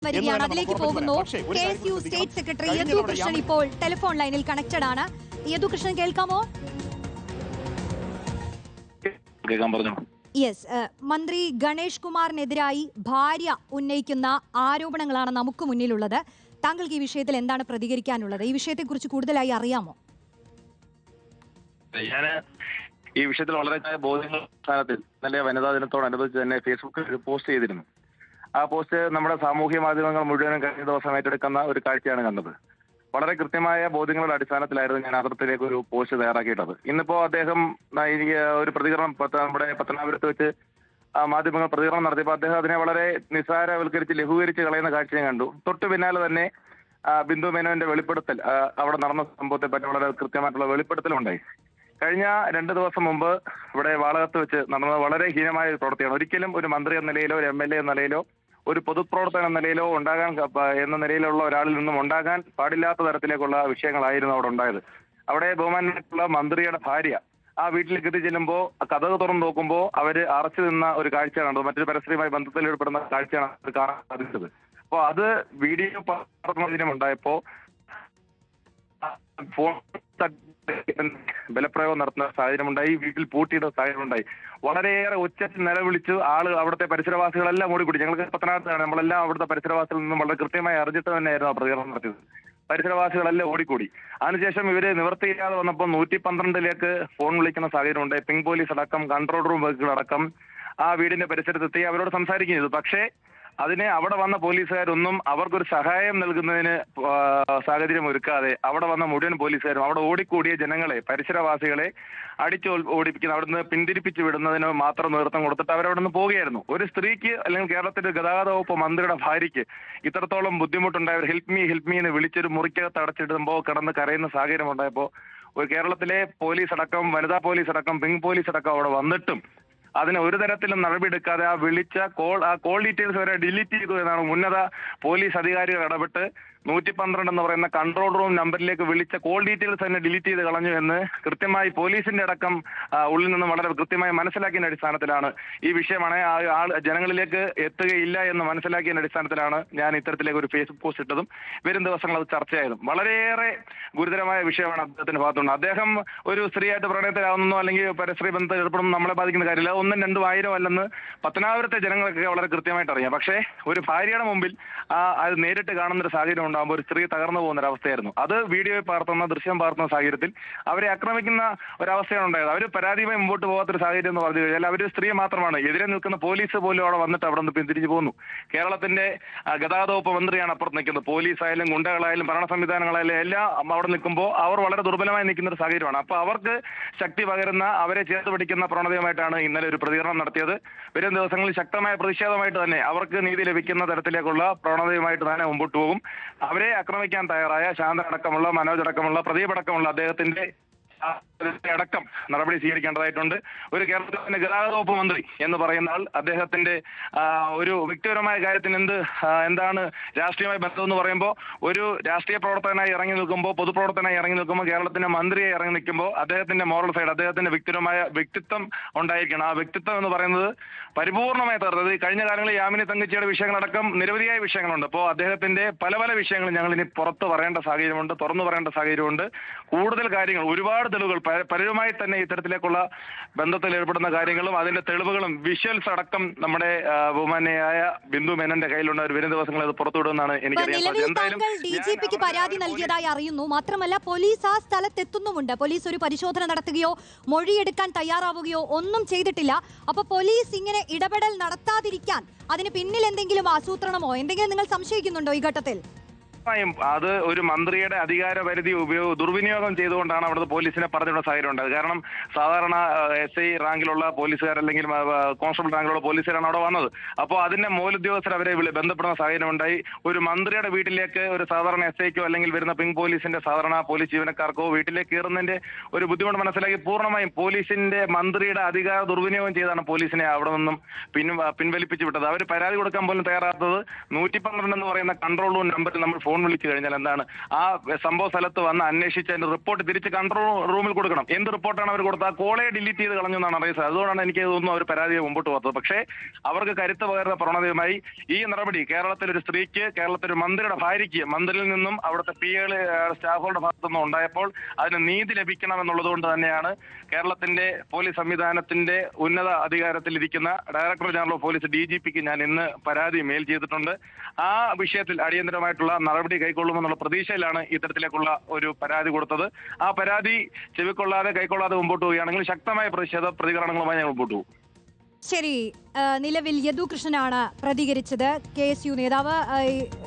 വരികയാണ്, അതിലേക്ക് പോകുന്നു. KSU സ്റ്റേറ്റ് സെക്രട്ടറി യദുകൃഷ്ണൻ ഇപ്പോൾ ടെലിഫോൺ ലൈനിൽ കണക്റ്റഡ് ആണ്. യദുകൃഷ്ണൻ, കേൾക്കാമോ? യെസ്. മന്ത്രി ഗണേഷ് കുമാറിനെതിരായി ഭാര്യ ഉന്നയിക്കുന്ന ആരോപണങ്ങളാണ് നമുക്ക് മുന്നിലുള്ളത്. താങ്കൾക്ക് ഈ വിഷയത്തിൽ എന്താണ് പ്രതികരിക്കാനുള്ളത്? ഈ വിഷയത്തെക്കുറിച്ച് കൂടുതലായി അറിയാമോ? ഞാൻ ഈ വിഷയത്തിൽ വളരെ ബോധ്യങ്ങൾ സ്ഥാനത്തിൽ ഇന്നലെ വനിതാ ദിനത്തോടനുബന്ധിച്ച് തന്നെ ഫേസ്ബുക്കിൽ ഒരു പോസ്റ്റ് ചെയ്തിരുന്നു. ആ പോസ്റ്റ് നമ്മുടെ സാമൂഹ്യ മാധ്യമങ്ങൾ മുഴുവനും കഴിഞ്ഞ ദിവസം ഏറ്റെടുക്കുന്ന ഒരു കാഴ്ചയാണ് കണ്ടത്. വളരെ കൃത്യമായ ബോധ്യങ്ങളുടെ അടിസ്ഥാനത്തിലായിരുന്നു ഞാൻ അതിർത്തിയിലേക്ക് ഒരു പോസ്റ്റ് തയ്യാറാക്കിയിട്ടത്. ഇന്നിപ്പോ അദ്ദേഹം ഒരു പ്രതികരണം നമ്മുടെ പത്തനാപുരത്ത് വെച്ച് മാധ്യമങ്ങൾ പ്രതികരണം നടത്തിയപ്പോൾ അദ്ദേഹം അതിനെ വളരെ നിസ്സാരവൽക്കരിച്ച് ലഘൂകരിച്ച് കളയുന്ന കാഴ്ചയും കണ്ടു. തൊട്ടു പിന്നാലെ തന്നെ ബിന്ദു മേനോന്റെ വെളിപ്പെടുത്തൽ, അവിടെ നടന്ന സംഭവത്തെ പറ്റി വളരെ കൃത്യമായിട്ടുള്ള വെളിപ്പെടുത്തലുണ്ടായി. കഴിഞ്ഞ 2 ദിവസം മുമ്പ് ഇവിടെ വാളകത്ത് വെച്ച് നടന്നത് വളരെ ഹീനമായ ഒരു പ്രവൃത്തിയാണ്. ഒരിക്കലും ഒരു മന്ത്രി എന്ന നിലയിലോ ഒരു MLA എന്ന നിലയിലോ ഒരു പൊതുപ്രവർത്തകൻ എന്ന നിലയിലോ എന്ന നിലയിലുള്ള ഒരാളിൽ നിന്നും ഉണ്ടാകാൻ പാടില്ലാത്ത തരത്തിലേക്കുള്ള വിഷയങ്ങളായിരുന്നു അവിടെ ഉണ്ടായത്. അവിടെ ബഹുമാനായിട്ടുള്ള മന്ത്രിയുടെ ഭാര്യ ആ വീട്ടിലേക്ക് എത്തിച്ചെല്ലുമ്പോൾ കതക് തുറന്ന് നോക്കുമ്പോൾ അവര് അറച്ചു നിന്ന ഒരു കാഴ്ചയാണ് കണ്ടത്. മറ്റൊരു പരസ്യമായി ബന്ധത്തിൽ ഏർപ്പെടുന്ന കാഴ്ചയാണ് അത് കാണാൻ സാധിച്ചത്. അപ്പോൾ അത് വീഡിയോ ഉണ്ടായപ്പോ ഫോൺ ബലപ്രയോഗം നടത്തുന്ന സാഹചര്യമുണ്ടായി, വീട്ടിൽ പൂട്ടിയിടുന്ന സാഹചര്യമുണ്ടായി. വളരെയേറെ ഉച്ചത്തിൽ നിലവിളിച്ചു അവിടുത്തെ പരിസരവാസികളെല്ലാം ഓടിക്കൂടി. ഞങ്ങൾക്ക് പത്തനാപുരത്താണ്, നമ്മളെല്ലാം അവിടുത്തെ പരിസരവാസികളിൽ നിന്നും വളരെ കൃത്യമായി അറിഞ്ഞിട്ട് തന്നെയായിരുന്നു ആ പ്രതികരണം നടത്തിയത്. പരിസരവാസികളെല്ലാം ഓടിക്കൂടി. അതിനുശേഷം ഇവര് നിവൃത്തിയില്ലാതെ വന്നപ്പോൾ 112 ഫോൺ വിളിക്കുന്ന സാഹചര്യമുണ്ടായി. പിങ്ക് പോലീസ് അടക്കം കൺട്രോൾ റൂം വെഹിക്കിളടക്കം ആ വീടിന്റെ പരിസരത്തെത്തി അവരോട് സംസാരിക്കുകയും ചെയ്തു. പക്ഷേ അതിനെ അവിടെ വന്ന പോലീസുകാരൊന്നും അവർക്കൊരു സഹായം നൽകുന്നതിന് സാഹചര്യം ഒരുക്കാതെ അവിടെ വന്ന മുഴുവൻ പോലീസുകാരും അവിടെ ഓടിക്കൂടിയ ജനങ്ങളെ, പരിസരവാസികളെ ഓടിപ്പിക്കുന്ന അവിടുന്ന് പിന്തിരിപ്പിച്ചു വിടുന്നതിന് മാത്രം നേതൃത്വം കൊടുത്തിട്ട് അവരവിടെ നിന്ന് പോവുകയായിരുന്നു. ഒരു സ്ത്രീക്ക് അല്ലെങ്കിൽ കേരളത്തിന്റെ ഗതാഗത വകുപ്പ് മന്ത്രിയുടെ ഭാര്യയ്ക്ക് ഇത്രത്തോളം ബുദ്ധിമുട്ടുണ്ടായവർ ഹെൽപ്പ് മീ എന്ന് വിളിച്ചൊരു മുറിക്കകത്ത് അടച്ചിടുമ്പോൾ കിടന്ന് കരയുന്ന സാഹചര്യം ഉണ്ടായപ്പോൾ ഒരു കേരളത്തിലെ പോലീസ് അടക്കം, വനിതാ പോലീസ് അടക്കം, പിങ്ക് പോലീസ് അടക്കം അവിടെ വന്നിട്ടും അതിന് ഒരു തരത്തിലും നടപടിയെടുക്കാതെ ആ വിളിച്ച കോൾ ഡീറ്റെയിൽസ് വരെ ഡിലീറ്റ് ചെയ്തു എന്നാണ് ഉന്നത പോലീസ് അധികാരികൾ ഇടപെട്ട് 112 എന്ന് പറയുന്ന കൺട്രോൾ റൂം നമ്പറിലേക്ക് വിളിച്ച കോൾ ഡീറ്റെയിൽസ് തന്നെ ഡിലീറ്റ് ചെയ്ത് കളഞ്ഞു എന്ന് കൃത്യമായി പോലീസിന്റെ അടക്കം ഉള്ളിൽ നിന്നും വളരെ കൃത്യമായി മനസ്സിലാക്കിയ അടിസ്ഥാനത്തിലാണ് ഈ വിഷയമാണ് ജനങ്ങളിലേക്ക് എത്തുകയില്ല എന്ന് മനസ്സിലാക്കിയ അടിസ്ഥാനത്തിലാണ് ഞാൻ ഇത്തരത്തിലേക്ക് ഒരു ഫേസ്ബുക്ക് പോസ്റ്റ് ഇട്ടതും വരും ദിവസങ്ങൾ അത് ചർച്ചയായതും. വളരെയേറെ ഗുരുതരമായ വിഷയമാണ് അദ്ദേഹത്തിന്റെ ഭാഗത്തുണ്ട്. അദ്ദേഹം ഒരു സ്ത്രീയായിട്ട് പ്രണയത്തിലാവുന്നോ അല്ലെങ്കിൽ പരസ്ത്രീ ബന്ധത്തിൽ ഏർപ്പെടുന്നു നമ്മളെ ബാധിക്കുന്ന കാര്യമില്ല. 1, 2, 1000 അല്ലെന്ന് പത്തനാപുരത്തെ ജനങ്ങൾക്കൊക്കെ വളരെ കൃത്യമായിട്ട് അറിയാം. പക്ഷേ ഒരു ഭാര്യയുടെ മുമ്പിൽ അത് നേരിട്ട് കാണുന്നൊരു സാഹചര്യം ഉണ്ടാകുമ്പോൾ ഒരു സ്ത്രീ തകർന്നു പോകുന്ന ഒരവസ്ഥയായിരുന്നു. അത് വീഡിയോയിൽ പകർത്തുന്ന ദൃശ്യം പകർത്തുന്ന സാഹചര്യത്തിൽ അവരെ ആക്രമിക്കുന്ന ഒരവസ്ഥയാണ് ഉണ്ടായത്. അവർ പരാതിയുമായി മുമ്പോട്ട് പോകാത്തൊരു സാഹചര്യം എന്ന് പറഞ്ഞു കഴിഞ്ഞാൽ അവർ സ്ത്രീ മാത്രമാണ്, എതിരെ നിൽക്കുന്ന പോലീസ് പോലും അവിടെ വന്നിട്ട് അവിടെ നിന്ന് പിന്തിരിച്ചു പോകുന്നു. കേരളത്തിന്റെ ഗതാഗത വകുപ്പ് മന്ത്രിയാണ് അപ്പുറത്ത് നിൽക്കുന്നത്. പോലീസായാലും ഗുണ്ടകളായാലും ഭരണ സംവിധാനങ്ങളായാലും എല്ലാം അവിടെ നിൽക്കുമ്പോൾ അവർ വളരെ ദുർബലമായി നിൽക്കുന്ന ഒരു സാഹചര്യമാണ്. അപ്പൊ അവർക്ക് ശക്തി പകരുന്ന, അവരെ ചേർത്ത് പിടിക്കുന്ന പ്രവണതയുമായിട്ടാണ് ഇന്നലെ ഒരു പ്രതികരണം നടത്തിയത്. വരും ദിവസങ്ങളിൽ ശക്തമായ പ്രതിഷേധമായിട്ട് തന്നെ അവർക്ക് നീതി ലഭിക്കുന്ന തരത്തിലേക്കുള്ള പ്രവണതയുമായിട്ട് തന്നെ മുമ്പോട്ട് പോകും. അവരെ ആക്രമിക്കാൻ തയ്യാറായ ശാന്തനടക്കമുള്ള, മനോജ് അടക്കമുള്ള, പ്രദീപ് അടക്കമുള്ള അദ്ദേഹത്തിന്റെ അടക്കം നടപടി സ്വീകരിക്കേണ്ടതായിട്ടുണ്ട്. ഒരു കേരളത്തിന്റെ ഗതാഗത വകുപ്പ് മന്ത്രി എന്ന് പറയുന്ന ആൾ അദ്ദേഹത്തിന്റെ ഒരു വ്യക്തിപരമായ കാര്യത്തിന് എന്താണ് രാഷ്ട്രീയമായി ബന്ധം എന്ന് പറയുമ്പോൾ ഒരു രാഷ്ട്രീയ പ്രവർത്തകനായി ഇറങ്ങി നിൽക്കുമ്പോൾ, പൊതുപ്രവർത്തകനായി ഇറങ്ങി നിൽക്കുമ്പോൾ, കേരളത്തിന്റെ മന്ത്രിയായി ഇറങ്ങി നിൽക്കുമ്പോൾ അദ്ദേഹത്തിന്റെ മോറൽ സൈഡ്, അദ്ദേഹത്തിന്റെ വ്യക്തിത്വം ഉണ്ടായിരിക്കണം. ആ വ്യക്തിത്വം എന്ന് പറയുന്നത് പരിപൂർണമായി തകർത്തത്. കഴിഞ്ഞ കാലങ്ങളിൽ യാമിനി തങ്കച്ചിയുടെ വിഷയങ്ങളടക്കം നിരവധിയായ വിഷയങ്ങളുണ്ട്. അപ്പോൾ അദ്ദേഹത്തിന്റെ പല വിഷയങ്ങളും ഞങ്ങൾ ഇനി പുറത്ത് പറയേണ്ട സാഹചര്യമുണ്ട്, തുറന്നു പറയേണ്ട സാഹചര്യമുണ്ട്. കൂടുതൽ കാര്യങ്ങൾ, ഒരുപാട് തെളിവുകൾ പലരുമായി തന്നെ ഇത്തരത്തിലേക്കുള്ള ബന്ധത്തിൽ ഏർപ്പെടുന്ന കാര്യങ്ങളും അതിന്റെ തെളിവുകളും വിഷ്വൽസ് അടക്കം നമ്മുടെ ബഹുമാന്യയായ ബിന്ദു മേനന്റെ കയ്യിലുണ്ട്. ഒരു വരും ദിവസങ്ങൾ അത് പുറത്തുവിടുമെന്നാണ് എനിക്കറിയാൻ. DGPക്ക് പരാതി നൽകിയതായി അറിയുന്നു. മാത്രമല്ല പോലീസ് ആ സ്ഥലത്തെത്തുന്നുമുണ്ട്. പോലീസ് ഒരു പരിശോധന നടത്തുകയോ മൊഴിയെടുക്കാൻ തയ്യാറാവുകയോ ഒന്നും ചെയ്തിട്ടില്ല. അപ്പൊ പോലീസ് ഇങ്ങനെ ഇടപെടൽ നടത്താതിരിക്കാൻ അതിന് പിന്നിൽ എന്തെങ്കിലും ആസൂത്രണമോ എന്തെങ്കിലും നിങ്ങൾ സംശയിക്കുന്നുണ്ടോ ഈ ഘട്ടത്തിൽ? അത് ഒരു മന്ത്രിയുടെ അധികാര പരിധി ദുർവിനിയോഗം ചെയ്തുകൊണ്ടാണ് അവിടുത്തെ പോലീസിനെ പറഞ്ഞിട്ടുള്ള സാഹചര്യം ഉണ്ടായത്. കാരണം സാധാരണ SI റാങ്കിലുള്ള പോലീസുകാർ അല്ലെങ്കിൽ കോൺസ്റ്റബിൾ റാങ്കിലുള്ള പോലീസുകാരാണ് അവിടെ വന്നത്. അപ്പോൾ അതിന്റെ മേലുദ്യോഗസ്ഥർ അവരെ ബന്ധപ്പെടുന്ന സാഹചര്യം ഉണ്ടായി. ഒരു മന്ത്രിയുടെ വീട്ടിലേക്ക് ഒരു സാധാരണ SIക്കോ അല്ലെങ്കിൽ വരുന്ന പിങ്ക് പോലീസിന്റെ സാധാരണ പോലീസ് ജീവനക്കാർക്കോ വീട്ടിലേക്ക് കയറുന്നതിന്റെ ഒരു ബുദ്ധിമുട്ട് മനസ്സിലാക്കി പൂർണ്ണമായും പോലീസിന്റെ മന്ത്രിയുടെ അധികാര ദുർവിനിയോഗം ചെയ്താണ് പോലീസിനെ അവിടെ നിന്നും പിൻവലിപ്പിച്ചു വിട്ടത്. അവർ പരാതി കൊടുക്കാൻ പോലും തയ്യാറാത്തത് 112 എന്ന് പറയുന്ന കൺട്രോൾ റൂം നമ്പറിൽ നമ്മൾ ഫോൺ വിളിച്ചു കഴിഞ്ഞാൽ എന്താണ് ആ സംഭവ സ്ഥലത്ത് വന്ന് അന്വേഷിച്ച് അതിന്റെ റിപ്പോർട്ട് തിരിച്ച് കൺട്രോൾ റൂമിൽ കൊടുക്കണം. എന്ത് റിപ്പോർട്ടാണ് അവർ കൊടുത്തത്? ആ കോളേ ഡിലീറ്റ് ചെയ്ത് കളഞ്ഞു എന്നാണ് അറിയുന്നത്. അതുകൊണ്ടാണ് എനിക്ക് തോന്നുന്നു അവർ പരാതിയെ മുമ്പോട്ട് പോകാത്തത്. പക്ഷേ അവർക്ക് കരുത്ത് പകരുന്ന പ്രവണതയുമായി ഈ നടപടി കേരളത്തിലൊരു സ്ത്രീക്ക്, കേരളത്തിലൊരു മന്ത്രിയുടെ ഭാര്യയ്ക്ക് മന്ത്രിയിൽ നിന്നും അവിടുത്തെ PA സ്റ്റാഫുകളുടെ ഭാഗത്തുനിന്നും ഉണ്ടായപ്പോൾ അതിന് നീതി ലഭിക്കണം എന്നുള്ളത് കൊണ്ട് തന്നെയാണ് കേരളത്തിന്റെ പോലീസ് സംവിധാനത്തിന്റെ ഉന്നത അധികാരത്തിലിരിക്കുന്ന ഡയറക്ടർ ജനറൽ ഓഫ് പോലീസ് DGPക്ക് ഞാൻ ഇന്ന് പരാതി മെയിൽ ചെയ്തിട്ടുണ്ട്. ആ വിഷയത്തിൽ അടിയന്തരമായിട്ടുള്ള നടപടി കൈക്കൊള്ളുമെന്നുള്ള പ്രതീക്ഷയിലാണ് ഇത്തരത്തിലേക്കുള്ള ഒരു പരാതി കൊടുത്തത്. ആ പരാതി ചെവിക്കൊള്ളാതെ കൈക്കൊള്ളാതെ മുമ്പോട്ട് പോവുകയാണെങ്കിൽ ശക്തമായ പ്രതികരണങ്ങളുമായി ഞങ്ങൾ മുമ്പോട്ട് പോകും. ശരി, നിലവിൽ യദു കൃഷ്ണനാണ് പ്രതികരിച്ചത്. KSU നേതാവ്,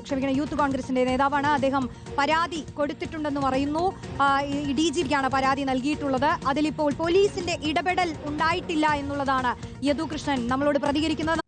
ക്ഷമിക്കണം, യൂത്ത് കോൺഗ്രസിന്റെ നേതാവാണ്. അദ്ദേഹം പരാതി കൊടുത്തിട്ടുണ്ടെന്ന് പറയുന്നു. DGPക്കാണ് പരാതി നൽകിയിട്ടുള്ളത്. അതിലിപ്പോൾ പോലീസിന്റെ ഇടപെടൽ ഉണ്ടായിട്ടില്ല എന്നുള്ളതാണ് യദു കൃഷ്ണൻ നമ്മളോട് പ്രതികരിക്കുന്നത്.